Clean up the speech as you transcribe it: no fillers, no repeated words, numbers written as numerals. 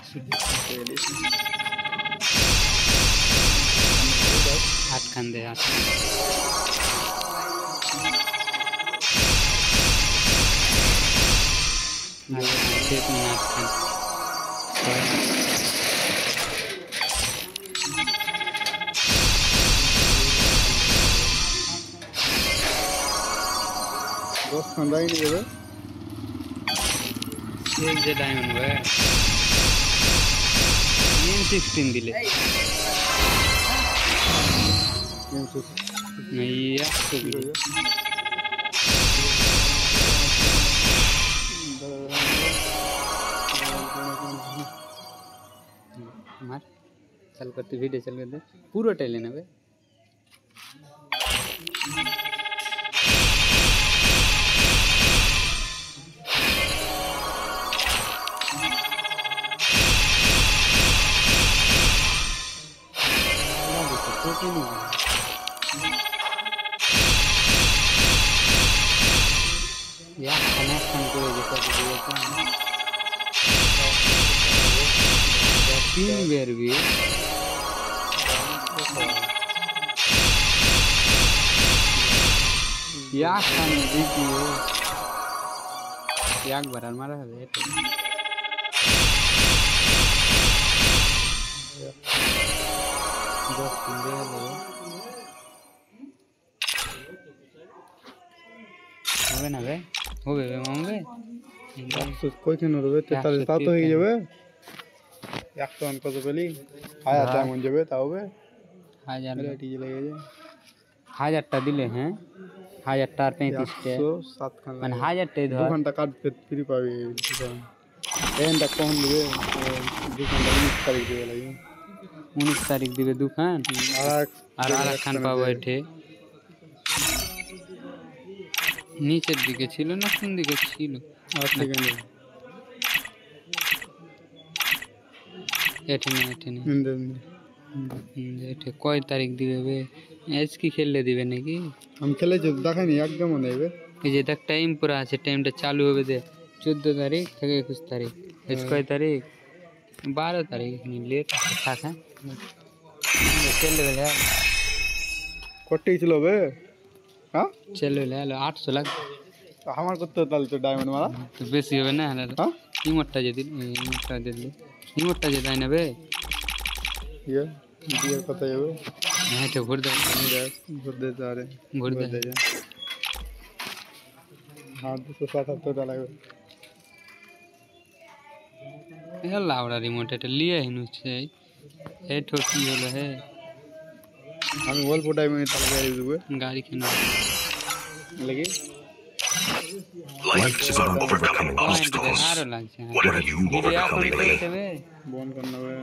आठ खान दे आठ दस खान नहीं देवे ये जे डायमंड है M16 दिले नहीं यार मार चल करते वीडियो चल करते पूरा टेले ना बे यार कनेक्शन को ये कर दिया था तीन बेर भी यार खाने दीजिए यार बराबर मारा है दस दे लो হবে না বে হবে বে মামবে कोई के न रवे 43 ता तो ही जावे एक तो अनको तो पहली आया था मन जावे ता होवे 1000 टी लगे जे 1000 टा दिले हैं 1000 टा 35 टे 7 खान মানে 1000 टे 2 घंटा काट फ्री पावे एन तक कौन लिए 2 घंटा 19 तारीख दे लगी 19 तारीख दिबे दुकान আর খান পাবো এঠে নিচের দিকে ছিল না কোন দিকে ছিল এঠে না এঠে কয় তারিখ দিবে বে এজ কি খেললে দিবে নাকি हम खेले जो देखा नहीं एकदम নেবে এই যে দেখ টাইম পুরো আছে টাইমটা চালু হবে দে 14 তারিখ থেকে 21 তারিখ আজ কয় তারিখ 12 তারিখ নি লেট থাকে খেললে বলে কটই ছিল বে হ্যাঁ চলো ले लो 800 লাখ আমার করতে তাহলে তো ডায়মন্ড মারা তো বেশি হবে না হ্যাঁ ইমোটটা যদি ইমোটটা দিলে ইমোটটা যে তাই নেবে ये দিয়ে কত যাবে হ্যাঁ তো ভর দে যারে ভর দে हां 277 টাকা লাগবে এ লাউড়া রিমোট এটা লিয়ে হিনুছে এ ঠকি হলো হে আমি অল্প টাইমে তাহলে গাড়ি দেব গাড়ি কেন লাগে Life is about overcoming obstacles. আরো লাগছে What are you overcoming lately? বন্ধ করনা হবে